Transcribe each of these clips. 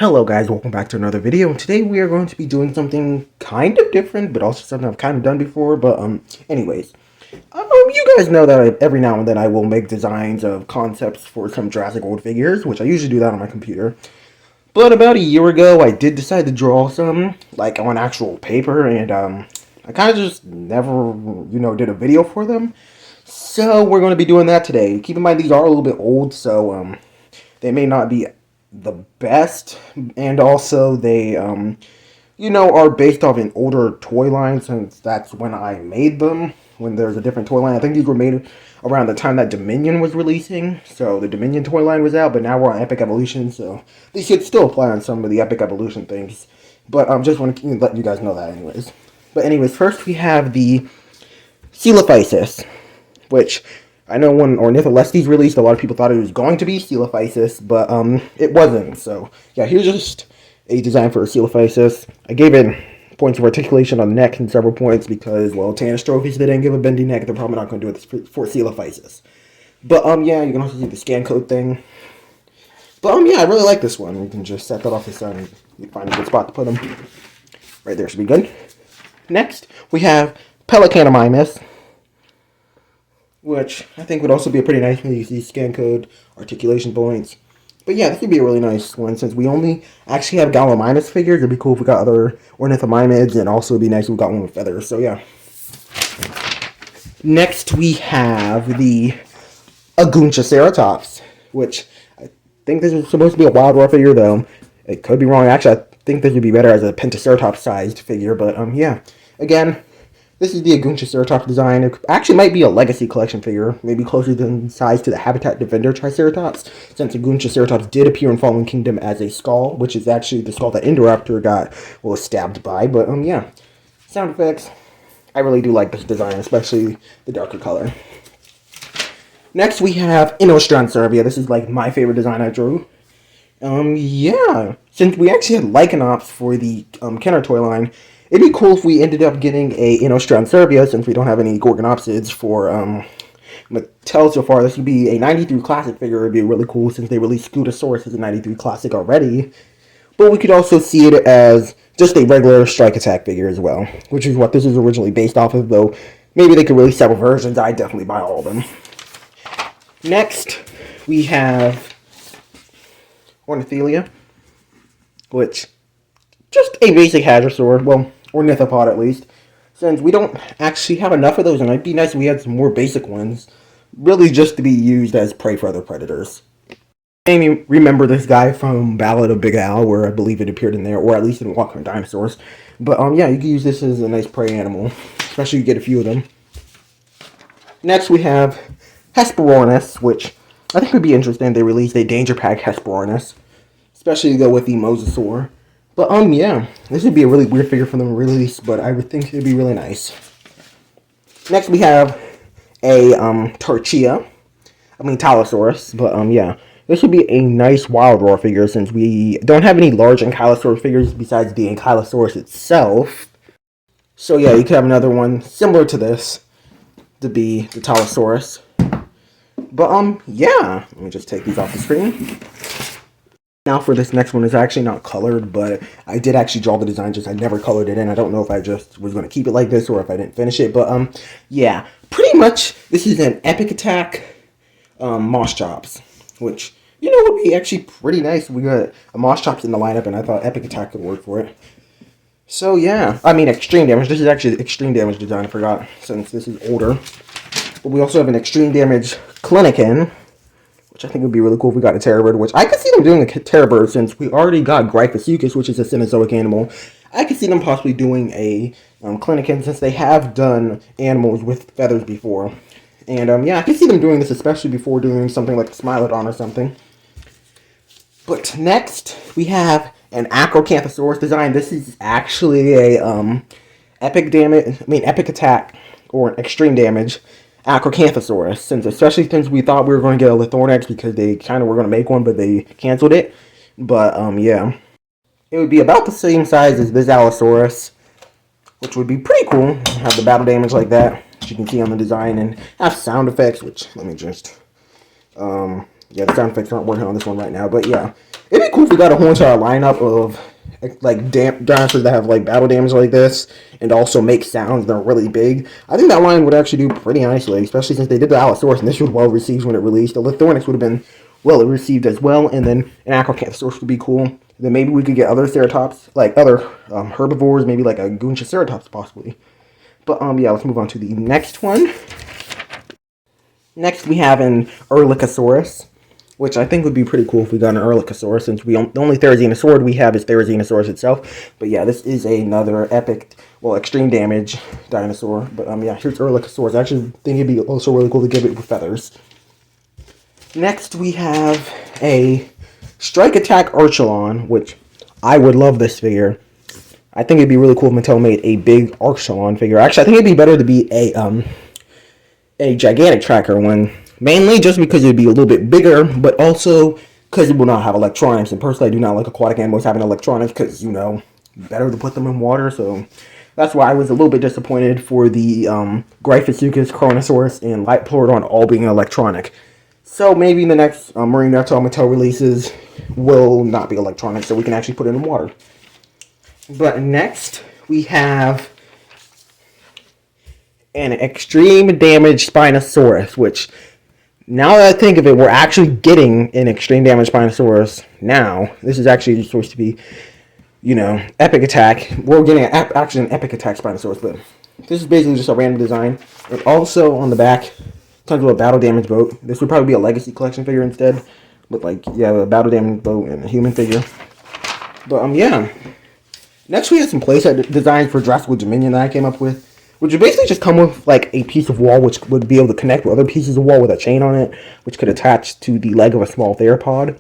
Hello guys, welcome back to another video, and today we are going to be doing something kind of different, but also something I've kind of done before, but anyways. You guys know that every now and then I will make designs of concepts for some Jurassic World figures, which I usually do that on my computer. But about a year ago, I did decide to draw some, like, on actual paper, and I kind of just never, did a video for them. So we're going to be doing that today. Keep in mind, these are a little bit old, so they may not be the best, and also they are based off an older toy line, since that's when I made them, when there's a different toy line. I think these were made around the time that Dominion was releasing, so the Dominion toy line was out, but now we're on Epic Evolution, so they should still apply on some of the Epic Evolution things, but just want to let you guys know that anyways. But anyways, first we have the Coelophysis, which I know when Ornitholestes released, a lot of people thought it was going to be Coelophysis, but it wasn't. So yeah, here's just a design for a Coelophysis. I gave it points of articulation on the neck and several points because, well, Tanistrophes, they didn't give a bendy neck. They're probably not going to do it for Coelophysis. But yeah, you can also see the scan code thing. But yeah, I really like this one. We can just set that off the side and you find a good spot to put them. Right there should be good. Next, we have Pelecanomymus, which I think would also be a pretty nice one to use these scan code articulation points. But yeah, this would be a really nice one since we only actually have Gallimimus figures. It'd be cool if we got other Ornithomimids, and also it'd be nice if we got one with feathers. So yeah. Next we have the Agunchaceratops, which I think this is supposed to be a wild raw figure, though. It could be wrong. Actually, I think this would be better as a Pentaceratops-sized figure, but yeah. Again, this is the Agunchaceratops design. It actually might be a Legacy Collection figure, maybe closer in size to the Habitat Defender Triceratops, since Agunchaceratops did appear in Fallen Kingdom as a skull, which is actually the skull that Indoraptor was stabbed by. But yeah, sound effects. I really do like this design, especially the darker color. Next we have Inostransarvia. This is like my favorite design I drew. Yeah, since we actually had Lycanops for the Kenner toy line, it'd be cool if we ended up getting a Inostransarvia, since we don't have any Gorgonopsids for Mattel so far. This would be a 93 Classic figure. It'd be really cool since they released Scutosaurus as a 93 Classic already. But we could also see it as just a regular Strike Attack figure as well, which is what this is originally based off of, though maybe they could release several versions. I'd definitely buy all of them. Next, we have Ornithopod, which just a basic Hadrosaur, well, Ornithopod at least, since we don't actually have enough of those, and it'd be nice if we had some more basic ones, really just to be used as prey for other predators. I remember this guy from Ballad of Big Al, where I believe it appeared in there, or at least in Walking Dinosaurs. But yeah, you can use this as a nice prey animal, especially if you get a few of them. Next we have Hesperornis, which I think would be interesting if they released a Danger Pack Hesperornis, especially to go with the Mosasaur. But yeah, this would be a really weird figure for them to release, but I would think it'd be really nice. Next we have a Tylosaurus, but yeah, this would be a nice wild raw figure since we don't have any large Ankylosaurus figures besides the Ankylosaurus itself. So yeah, you could have another one similar to this to be the Tylosaurus. But yeah, let me just take these off the screen. Now for this next one, is actually not colored, but I did actually draw the design, just I never colored it in. I don't know if I just was going to keep it like this or if I didn't finish it, but yeah, pretty much this is an Epic Attack Moschops, which, would be actually pretty nice. We got a Moschops in the lineup, and I thought Epic Attack could work for it. So yeah, I mean Extreme Damage. This is actually Extreme Damage design, I forgot, since this is older. But we also have an Extreme Damage Clinican, which I think would be really cool if we got a Terrorbird, which I could see them doing a Terrorbird since we already got Gryphosuchus, which is a Cenozoic animal. I could see them possibly doing a Clinican since they have done animals with feathers before. And yeah, I could see them doing this, especially before doing something like Smilodon or something. But next, we have an Acrocanthosaurus design. This is actually a Epic Attack or Extreme Damage Acrocanthosaurus, especially since we thought we were going to get a Lithornyx because they kind of were going to make one, but they canceled it. But yeah, it would be about the same size as this Allosaurus, which would be pretty cool. Have the battle damage like that, as you can see on the design, and have sound effects, which let me just yeah, the sound effects aren't working on this one right now, but yeah, It'd be cool if we got a whole entire lineup of like dinosaurs that have like battle damage like this, and also make sounds that are really big. I think that line would actually do pretty nicely, especially since they did the Allosaurus, and this was well received when it released. The Lithornyx would have been well received as well, and then an Acrocanthosaurus would be cool. And then maybe we could get other ceratops, like other herbivores, maybe like a Goontriceratops possibly. But yeah, let's move on to the next one. Next, we have an Erlikosaurus, which I think would be pretty cool if we got an Erlikosaurus, since the only Therizinosaur we have is Therizinosaurus itself. But yeah, this is another epic, well, extreme damage dinosaur. But yeah, here's Erlikosaurus. I actually think it'd be also really cool to give it with feathers. Next, we have a Strike Attack Archelon, which I would love this figure. I think it'd be really cool if Mattel made a big Archelon figure. Actually, I think it'd be better to be a gigantic tracker one, mainly just because it would be a little bit bigger, but also because it will not have electronics. And personally, I do not like aquatic animals having electronics because, you know, better to put them in water. So that's why I was a little bit disappointed for the Gryphosuchus, Kronosaurus, and Lightpleurodon all being electronic. So maybe the next Marine Reptile Mattel releases will not be electronic, so we can actually put it in water. But next, we have an extreme damage Spinosaurus, which, now that I think of it, we're actually getting an extreme damage Spinosaurus now. This is actually supposed to be, you know, epic attack. We're getting actually an epic attack Spinosaurus, but this is basically just a random design. And also on the back, comes with a battle damage boat. This would probably be a legacy collection figure instead, but like, yeah, a battle damage boat and a human figure. But yeah. Next, we have some playset designs for Jurassic Dominion that I came up with, which would basically just come with like a piece of wall which would be able to connect with other pieces of wall with a chain on it, which could attach to the leg of a small theropod.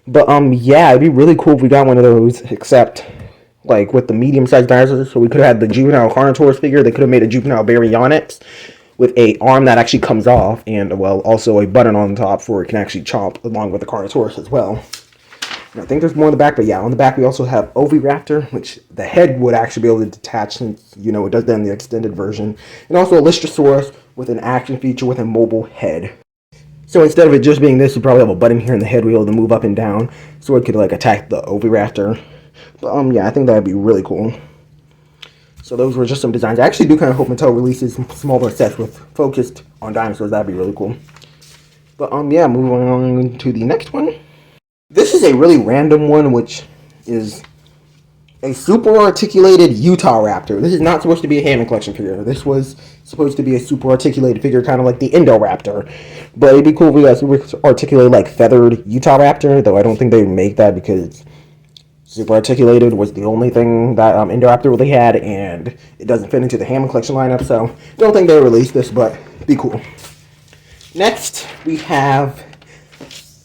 But yeah, it'd be really cool if we got one of those, except like with the medium-sized dinosaurs. So we could have had the juvenile Carnotaurus figure. They could have made a juvenile Baryonyx with a arm that actually comes off, and well, also a button on the top for it can actually chomp along with the Carnotaurus as well. I think there's more in the back, but yeah, on the back we also have Oviraptor, which the head would actually be able to detach since, you know, it does that in the extended version. And also a Lystrosaurus with an action feature with a mobile head. So instead of it just being this, you probably have a button here in the head wheel to move up and down, so it could like attack the Oviraptor. But yeah, I think that would be really cool. So those were just some designs. I actually do kind of hope Mattel releases some smaller sets with focused on dinosaurs. That'd be really cool. But yeah, moving on to the next one. This is a really random one, which is a super articulated Utah Raptor. This is not supposed to be a Hammond collection figure. This was supposed to be a super articulated figure, kind of like the Indoraptor. But it'd be cool if we got super articulated, like feathered Utah Raptor, though I don't think they would make that because super articulated was the only thing that Indoraptor really had, and it doesn't fit into the Hammond collection lineup, so don't think they released this, but be cool. Next, we have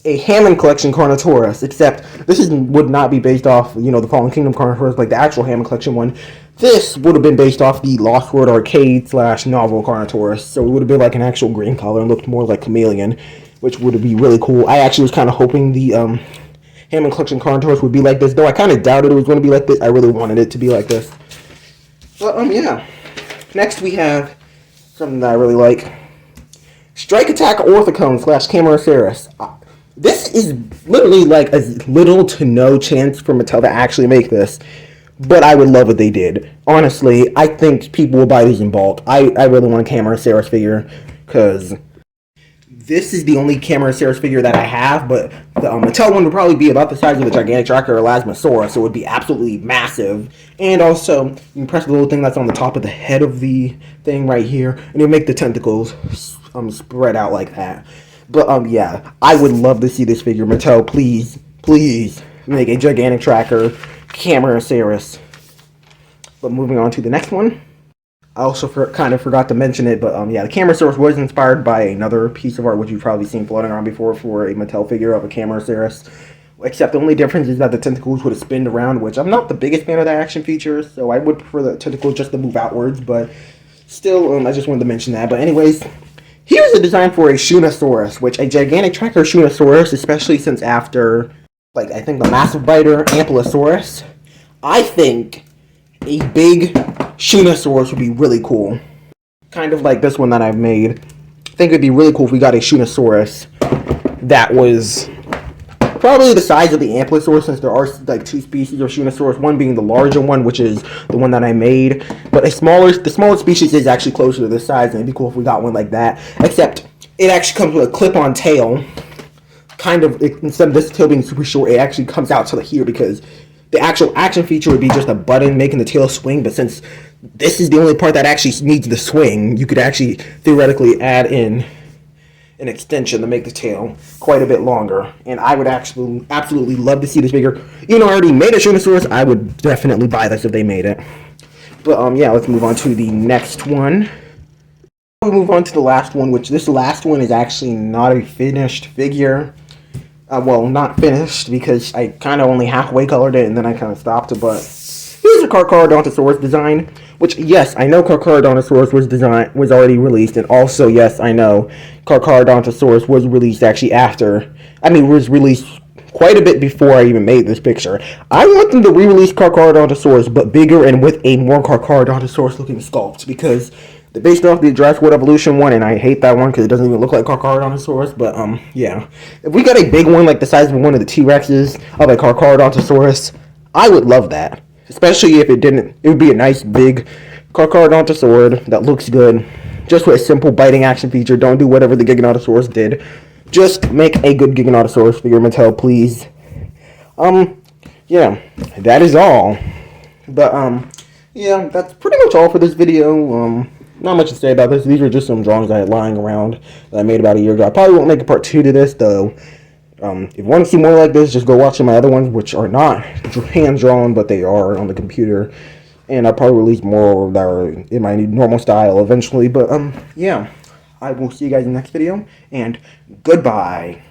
a Hammond collection Carnotaurus, except this would not be based off, you know, the Fallen Kingdom Carnotaurus, like the actual Hammond collection one. This would have been based off the Lost World Arcade / novel Carnotaurus, so it would have been like an actual green color and looked more like chameleon, which would be really cool. I actually was kind of hoping the Hammond collection Carnotaurus would be like this, though I kind of doubted it was going to be like this. I really wanted it to be like this. But yeah. Next we have something that I really like. Strike Attack Orthicone / Camarasaurus. This is literally like as little to no chance for Mattel to actually make this, but I would love if they did. Honestly, I think people will buy these in bulk. I really want a Camarasaurus figure, because this is the only Camarasaurus figure that I have, but the Mattel one would probably be about the size of the gigantic tracker Elasmosaurus, so it would be absolutely massive. And also, you can press the little thing that's on the top of the head of the thing right here, and it'll make the tentacles spread out like that. But yeah, I would love to see this figure. Mattel, please, please make a gigantic tracker Camarasaurus. But moving on to the next one. I also kind of forgot to mention it, but yeah, the Camarasaurus was inspired by another piece of art which you've probably seen floating around before for a Mattel figure of a Camarasaurus. Except the only difference is that the tentacles would have spinned around, which I'm not the biggest fan of that action feature, so I would prefer the tentacles just to move outwards, but still, I just wanted to mention that. But anyways, here's a design for a Shunosaurus, which a gigantic tracker Shunosaurus, especially since after, like, I think the massive biter Ankylosaurus, I think a big Shunosaurus would be really cool. Kind of like this one that I've made. I think it'd be really cool if we got a Shunosaurus that was probably the size of the Ankylosaurus, since there are like two species of Shunnosaurus, one being the larger one, which is the one that I made, but the smaller species is actually closer to this size, and it'd be cool if we got one like that, except it actually comes with a clip-on tail, kind of, instead of this tail being super short, it actually comes out to here, because the actual action feature would be just a button making the tail swing, but since this is the only part that actually needs the swing, you could actually theoretically add in an extension to make the tail quite a bit longer, and I would actually absolutely love to see this figure. Even though I already made a Shunnosaurus, I would definitely buy this if they made it. But yeah, let's move on to the next one. We move on to the last one, which this last one is actually not a finished figure. Well, not finished, because I kind of only halfway colored it and then I kind of stopped it, but here's a Carcharodontosaurus design, which, yes, I know Carcharodontosaurus was already released, and also, yes, I know Carcharodontosaurus was released actually was released quite a bit before I even made this picture. I want them to re-release Carcharodontosaurus, but bigger and with a more Carcharodontosaurus looking sculpt, because they're based off the Jurassic World Evolution one, and I hate that one because it doesn't even look like Carcharodontosaurus, but yeah. If we got a big one like the size of one of the T-Rexes of a Carcharodontosaurus, I would love that. Especially if it would be a nice big Carcharodontosaurus that looks good, just with a simple biting action feature. Don't do whatever the Giganotosaurus did. Just make a good Giganotosaurus figure, Mattel, please. Yeah, that is all. But, yeah, that's pretty much all for this video. Not much to say about this. These are just some drawings I had lying around that I made about a year ago. I probably won't make a part 2 to this, though. If you want to see more like this, just go watch my other ones, which are not hand-drawn, but they are on the computer. And I'll probably release more that are in my normal style eventually. But, yeah. I will see you guys in the next video, and goodbye.